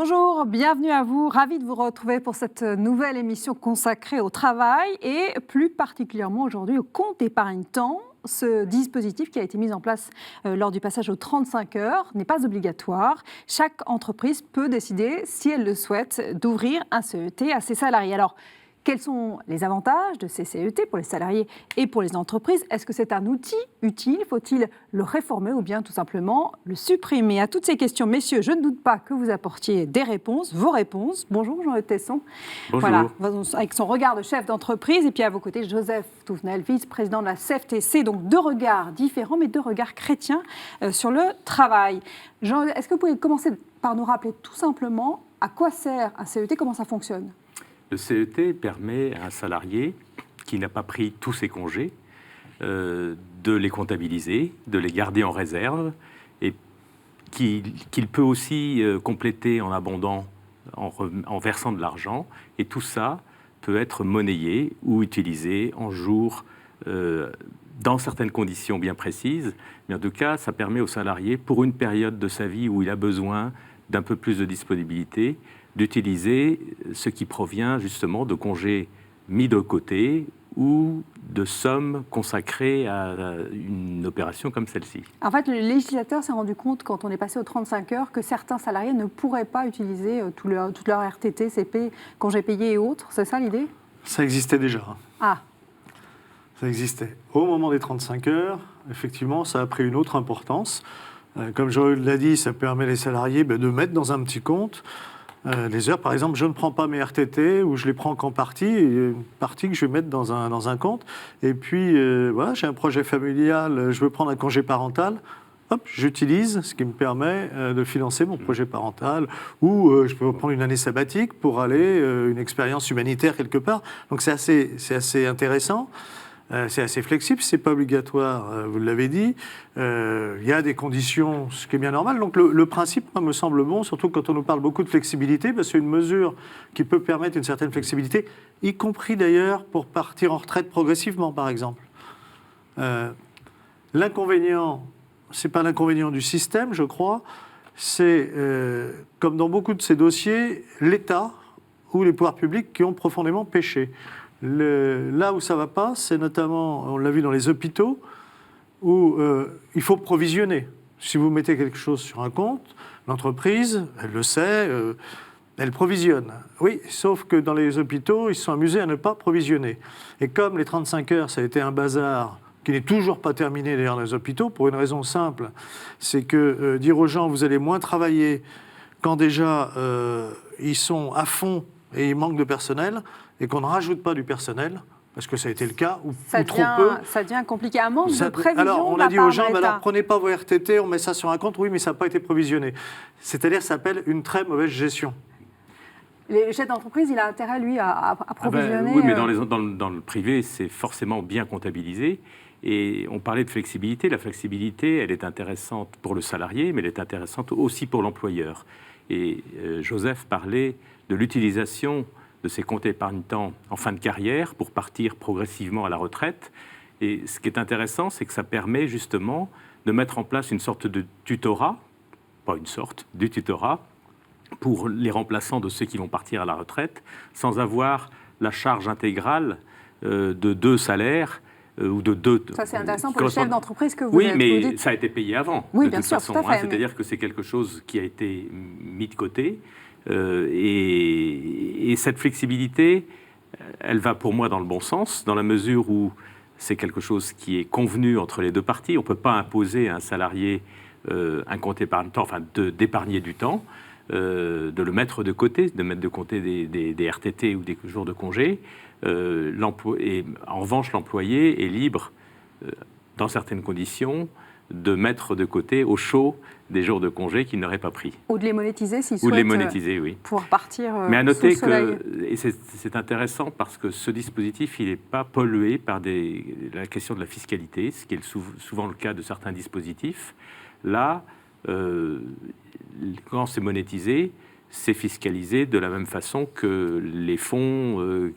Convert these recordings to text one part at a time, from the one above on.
Bonjour, bienvenue à vous. Ravi de vous retrouver pour cette nouvelle émission consacrée au travail et plus particulièrement aujourd'hui au compte épargne-temps. Ce dispositif qui a été mis en place lors du passage aux 35 heures n'est pas obligatoire. Chaque entreprise peut décider, si elle le souhaite, d'ouvrir un CET à ses salariés. Alors, quels sont les avantages de ces CET pour les salariés et pour les entreprises? Est-ce que c'est un outil utile? Faut-il le réformer ou bien tout simplement le supprimer? À toutes ces questions, messieurs, je ne doute pas que vous apportiez des réponses, vos réponses. Bonjour Jean-Eudes Tesson. Bonjour. Voilà, avec son regard de chef d'entreprise. Et puis à vos côtés, Joseph Touvenel, vice-président de la CFTC. Donc deux regards différents, mais deux regards chrétiens sur le travail. Jean, est-ce que vous pouvez commencer par nous rappeler tout simplement à quoi sert un CET, comment ça fonctionne? Le CET permet à un salarié qui n'a pas pris tous ses congés de les comptabiliser, de les garder en réserve et qu'il peut aussi compléter en abondant, en versant de l'argent. Et tout ça peut être monnayé ou utilisé en jours dans certaines conditions bien précises. Mais en tout cas, ça permet au salarié, pour une période de sa vie où il a besoin d'un peu plus de disponibilité, d'utiliser ce qui provient justement de congés mis de côté ou de sommes consacrées à une opération comme celle-ci. En fait, le législateur s'est rendu compte, quand on est passé aux 35 heures, que certains salariés ne pourraient pas utiliser toute leur RTT, CP, congés payés et autres. C'est ça l'idée? Ça existait déjà. Ah. Ça existait. Au moment des 35 heures, effectivement, ça a pris une autre importance. Comme Jean-Eudes l'a dit, ça permet les salariés de mettre dans un petit compte les heures. Par exemple, je ne prends pas mes RTT ou je les prends qu'en partie, une partie que je vais mettre dans un compte. Et puis, voilà, j'ai un projet familial, je veux prendre un congé parental. Hop, j'utilise ce qui me permet de financer mon projet parental. Ou je peux prendre une année sabbatique pour aller une expérience humanitaire quelque part. Donc c'est assez intéressant. C'est assez flexible, c'est pas obligatoire, vous l'avez dit. Il y a des conditions, ce qui est bien normal. Donc le principe, moi, me semble bon, surtout quand on nous parle beaucoup de flexibilité, parce que c'est une mesure qui peut permettre une certaine flexibilité, y compris d'ailleurs pour partir en retraite progressivement, par exemple. L'inconvénient, c'est pas l'inconvénient du système, je crois, c'est, comme dans beaucoup de ces dossiers, l'État ou les pouvoirs publics qui ont profondément péché. Là où ça ne va pas, c'est notamment, on l'a vu dans les hôpitaux, où il faut provisionner. Si vous mettez quelque chose sur un compte, l'entreprise, elle le sait, elle provisionne. Oui, sauf que dans les hôpitaux, ils se sont amusés à ne pas provisionner. Et comme les 35 heures, ça a été un bazar qui n'est toujours pas terminé d'ailleurs dans les hôpitaux, pour une raison simple, c'est que dire aux gens, vous allez moins travailler quand déjà ils sont à fond et il manque de personnel, et qu'on ne rajoute pas du personnel, parce que ça a été le cas, ou trop peu. Ça devient compliqué. Un manque de prévision. Alors, on a dit aux gens, alors prenez pas vos RTT, on met ça sur un compte, oui, mais ça n'a pas été provisionné. C'est-à-dire, ça s'appelle une très mauvaise gestion. Le chef d'entreprise, il a intérêt, lui, à provisionner... oui, mais dans le privé, c'est forcément bien comptabilisé. Et on parlait de flexibilité. La flexibilité, elle est intéressante pour le salarié, mais elle est intéressante aussi pour l'employeur. Et Joseph parlait de l'utilisation de ces comptes épargne-temps en fin de carrière pour partir progressivement à la retraite. Et ce qui est intéressant, c'est que ça permet justement de mettre en place une sorte de tutorat, pas une sorte, du tutorat, pour les remplaçants de ceux qui vont partir à la retraite, sans avoir la charge intégrale de 2 salaires ou de 2... Ça, c'est intéressant pour le chef d'entreprise que vous êtes. Oui, mais vous dites... ça a été payé avant, oui, de bien toute sûr, façon. Tout à fait, C'est-à-dire que c'est quelque chose qui a été mis de côté. Et cette flexibilité, elle va pour moi dans le bon sens, dans la mesure où c'est quelque chose qui est convenu entre les deux parties. On ne peut pas imposer à un salarié un compte épargne-temps, enfin d'épargner du temps, de le mettre de côté, de mettre de côté des RTT ou des jours de congé. Et en revanche, l'employé est libre, dans certaines conditions, de mettre de côté au chaud des jours de congé qu'il n'aurait pas pris. Ou de les monétiser s'il souhaite. Ou de les monétiser, oui. Pouvoir partir Mais à noter sous le soleil. et c'est intéressant parce que ce dispositif, il n'est pas pollué par la question de la fiscalité, ce qui est souvent le cas de certains dispositifs. Là, quand c'est monétisé, c'est fiscalisé de la même façon que les fonds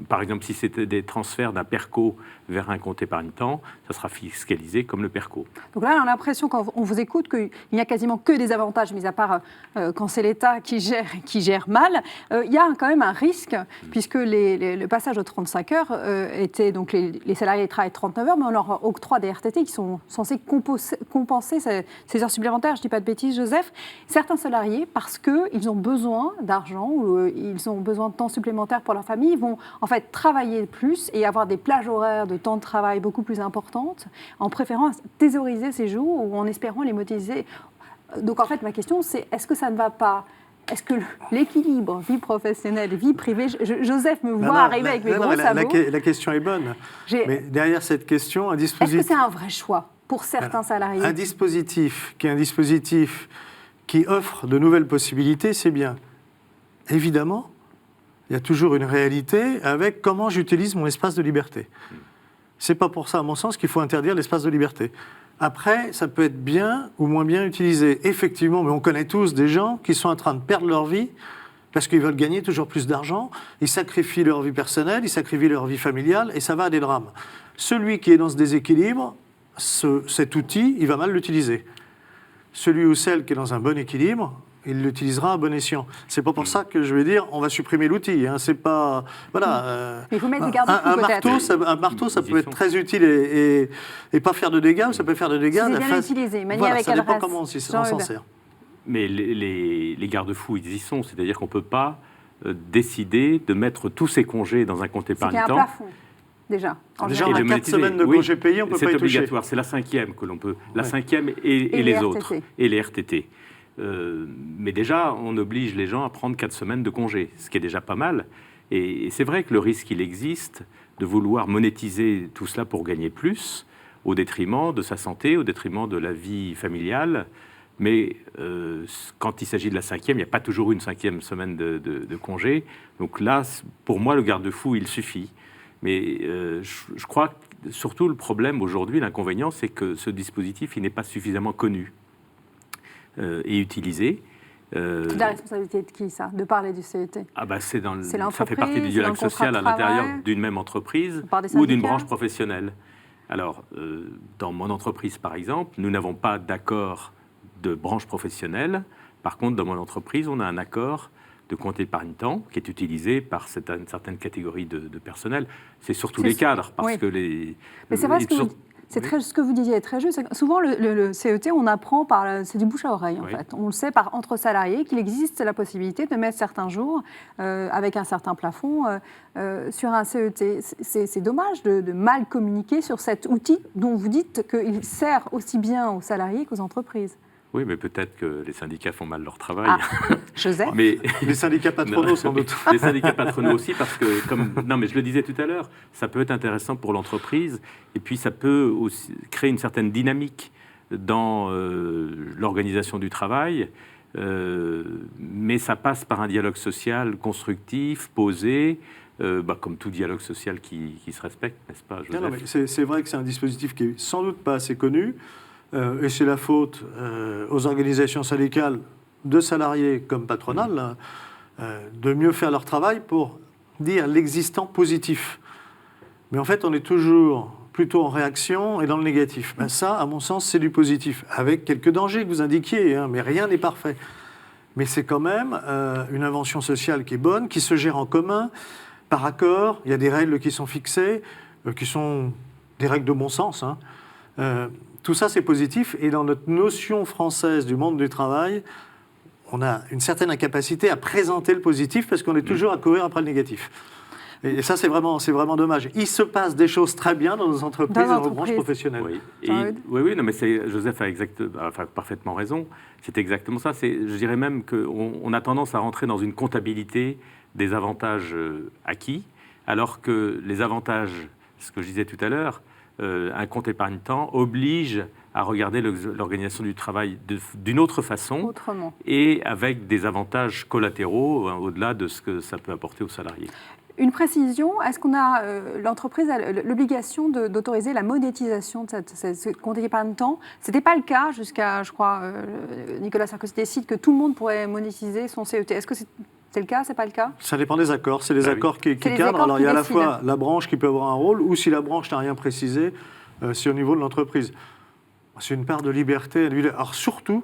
par exemple, si c'était des transferts d'un PERCO vers un compte épargne-temps, ça sera fiscalisé comme le PERCO. Donc là, on a l'impression, quand on vous écoute, qu'il n'y a quasiment que des avantages, mis à part quand c'est l'État qui gère mal. Il y a quand même un risque, puisque le passage aux 35 heures était... Donc les salariés travaillent 39 heures, mais on leur octroie des RTT qui sont censés compenser ces heures supplémentaires. Je ne dis pas de bêtises, Joseph. Certains salariés, parce qu'ils ont besoin d'argent ou ils ont besoin de temps supplémentaire pour leur famille, vont en fait travailler plus et avoir des plages horaires de temps de travail beaucoup plus importantes, en préférant thésauriser ces jours ou en espérant les monétiser. Donc en fait, ma question, c'est est-ce que ça ne va pas? Est-ce que l'équilibre vie professionnelle, vie privée, Joseph me voit arriver avec mes gros sabots. La question est bonne. Mais derrière cette question, un dispositif... Est-ce que c'est un vrai choix pour certains salariés? Un dispositif qui offre de nouvelles possibilités, c'est bien. Évidemment, il y a toujours une réalité avec comment j'utilise mon espace de liberté. C'est pas pour ça, à mon sens, qu'il faut interdire l'espace de liberté. Après, ça peut être bien ou moins bien utilisé. Effectivement, mais on connaît tous des gens qui sont en train de perdre leur vie parce qu'ils veulent gagner toujours plus d'argent, ils sacrifient leur vie personnelle, ils sacrifient leur vie familiale, et ça va à des drames. Celui qui est dans ce déséquilibre, cet outil, il va mal l'utiliser. Celui ou celle qui est dans un bon équilibre, il l'utilisera à bon escient. C'est pas pour ça que je vais dire on va supprimer l'outil. Hein. C'est pas voilà. Il faut mettre des garde-fous peut-être. Un marteau, ça peut être très utile et pas faire de dégâts, ou ça peut faire de dégâts. C'est bien utilisé, manié avec ça dépend adresse. comment on s'en sert. Mais les garde-fous, ils y sont. C'est-à-dire qu'on ne peut pas décider de mettre tous ces congés dans un compte épargne-temps. C'est qu'il y a un plafond. Déjà, on a 4 semaines de congés payés, on ne peut pas y toucher. C'est obligatoire, c'est la 5e que l'on peut. La 5e et les autres. Et les RTT. Mais déjà, on oblige les gens à prendre 4 semaines de congé, ce qui est déjà pas mal. Et c'est vrai que le risque, il existe de vouloir monétiser tout cela pour gagner plus, au détriment de sa santé, au détriment de la vie familiale. Mais quand il s'agit de la 5e, il n'y a pas toujours une 5e semaine de congé. Donc là, pour moi, le garde-fou, il suffit. Mais je crois que surtout le problème aujourd'hui, l'inconvénient, c'est que ce dispositif, il n'est pas suffisamment connu et utilisé. C'est la responsabilité de qui, ça, de parler du CET? Ça fait partie du dialogue social à l'intérieur d'une même entreprise ou d'une branche professionnelle. Alors, dans mon entreprise, par exemple, nous n'avons pas d'accord de branche professionnelle. Par contre, dans mon entreprise, on a un accord de compte épargne-temps qui est utilisé par une certaine catégorie de personnel. C'est surtout les cadres, parce que les... Mais c'est vrai, ce que vous disiez est très juste. Souvent, le CET, on apprend c'est du bouche à oreille, en fait. On le sait entre salariés qu'il existe la possibilité de mettre certains jours avec un certain plafond sur un CET. C'est dommage de mal communiquer sur cet outil dont vous dites qu'il sert aussi bien aux salariés qu'aux entreprises. Oui, mais peut-être que les syndicats font mal leur travail. Joseph. Mais les syndicats patronaux, sans doute. Les syndicats patronaux aussi, parce que, non, mais je le disais tout à l'heure, ça peut être intéressant pour l'entreprise, et puis ça peut aussi créer une certaine dynamique dans l'organisation du travail, mais ça passe par un dialogue social constructif, posé, comme tout dialogue social qui se respecte, n'est-ce pas, Joseph? Non, mais c'est vrai que c'est un dispositif qui est sans doute pas assez connu. Et c'est la faute aux organisations syndicales de salariés comme patronales de mieux faire leur travail pour dire l'existant positif. Mais en fait, on est toujours plutôt en réaction et dans le négatif. Ça, à mon sens, c'est du positif, avec quelques dangers que vous indiquiez, hein, mais rien n'est parfait. Mais c'est quand même une invention sociale qui est bonne, qui se gère en commun, par accord. Il y a des règles qui sont fixées, qui sont des règles de bon sens, hein. Tout ça, c'est positif. Et dans notre notion française du monde du travail, on a une certaine incapacité à présenter le positif parce qu'on est toujours à courir après le négatif. Et ça, c'est vraiment dommage. Il se passe des choses très bien dans nos entreprises, dans nos branches professionnelles. Oui, non, mais Joseph a parfaitement raison. C'est exactement ça. Je dirais même qu'on a tendance à rentrer dans une comptabilité des avantages acquis, alors que les avantages, ce que je disais tout à l'heure, un compte épargne-temps oblige à regarder l'organisation du travail d'une autre façon. Autrement. Et avec des avantages collatéraux au-delà de ce que ça peut apporter aux salariés. Une précision, est-ce qu'on a l'entreprise a l'obligation d'autoriser la monétisation de ce compte épargne-temps? Ce n'était pas le cas jusqu'à, je crois, Nicolas Sarkozy décide que tout le monde pourrait monétiser son CET. Est-ce que C'est le cas, c'est pas le cas? Ça dépend des accords. C'est les Ah oui. accords qui C'est les cadrent. accords Alors, qui il y a à la décident. fois la branche qui peut avoir un rôle, ou si la branche n'a rien précisé, c'est au niveau de l'entreprise. C'est une part de liberté individuelle. Alors, surtout,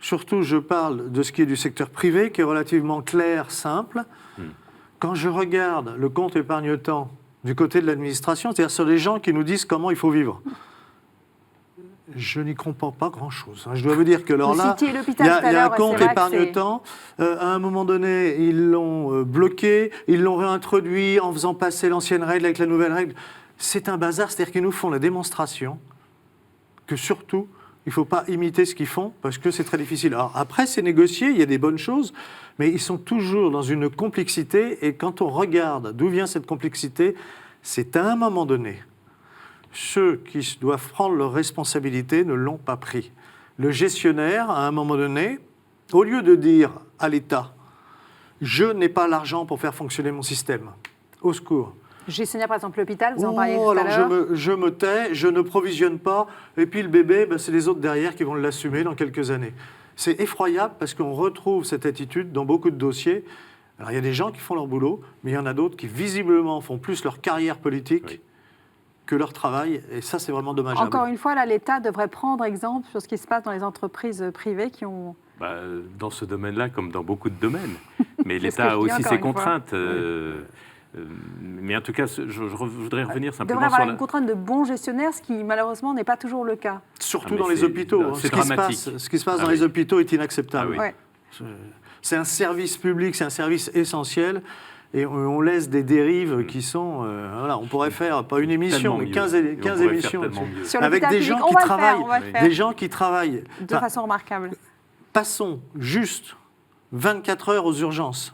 je parle de ce qui est du secteur privé, qui est relativement clair, simple. Quand je regarde le compte épargne-temps du côté de l'administration, c'est-à-dire sur les gens qui nous disent comment il faut vivre, je n'y comprends pas grand-chose. Je dois vous dire que alors Vous là, citiez il l'hôpital y a tout à l'heure, un compte c'est vrai que épargne-temps. À un moment donné, ils l'ont bloqué, ils l'ont réintroduit en faisant passer l'ancienne règle avec la nouvelle règle. C'est un bazar, c'est-à-dire qu'ils nous font la démonstration que surtout, il ne faut pas imiter ce qu'ils font parce que c'est très difficile. Alors après, c'est négocié, il y a des bonnes choses, mais ils sont toujours dans une complexité et quand on regarde d'où vient cette complexité, c'est à un moment donné, ceux qui doivent prendre leurs responsabilités ne l'ont pas pris. Le gestionnaire, à un moment donné, au lieu de dire à l'État « je n'ai pas l'argent pour faire fonctionner mon système, au secours », Gestionnaire, par exemple, l'hôpital, vous en parliez tout à alors l'heure. je me tais, je ne provisionne pas, et puis le bébé, c'est les autres derrière qui vont l'assumer dans quelques années. C'est effroyable parce qu'on retrouve cette attitude dans beaucoup de dossiers. Alors il y a des gens qui font leur boulot, mais il y en a d'autres qui visiblement font plus leur carrière politique que leur travail, et ça c'est vraiment dommageable. Encore une fois, là, l'État devrait prendre exemple sur ce qui se passe dans les entreprises privées qui ont... Dans ce domaine-là, comme dans beaucoup de domaines. Mais C'est ce que l'État a je dis aussi encore ses une fois. contraintes. Mais en tout cas, je voudrais revenir Il simplement devrait avoir sur une contrainte de bons gestionnaires, ce qui malheureusement n'est pas toujours le cas. Surtout mais dans les c'est- hôpitaux. c'est Ce qui se dramatique. passe, ce qui se passe Ah dans oui. les hôpitaux est inacceptable. Ah oui. Ouais. C'est un service public, c'est un service essentiel. Et on laisse des dérives qui sont... voilà, on pourrait faire, pas une émission, Tellement mais mieux. 15 Et on pourrait émissions. faire tellement là-dessus. mieux. Sur Avec l'hôpital des public, gens on qui va le travaillent. faire, on va le faire Des gens qui travaillent. de Enfin, façon remarquable. passons juste 24 heures aux urgences.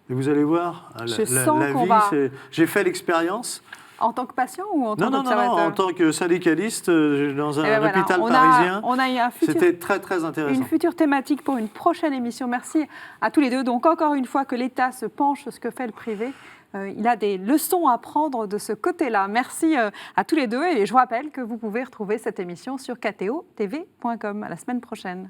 Et vous allez voir, Je sens la qu'on vie, va- j'ai fait l'expérience. En tant que patient ou en tant Non, qu'observateur? en tant que syndicaliste dans un Eh ben voilà, hôpital on parisien. on a eu un futur C'était très, très intéressant. une future thématique pour une prochaine émission. Merci à tous les deux. Donc encore une fois que l'État se penche sur ce que fait le privé, il a des leçons à prendre de ce côté-là. Merci à tous les deux et je vous rappelle que vous pouvez retrouver cette émission sur kto-tv.com. À la semaine prochaine.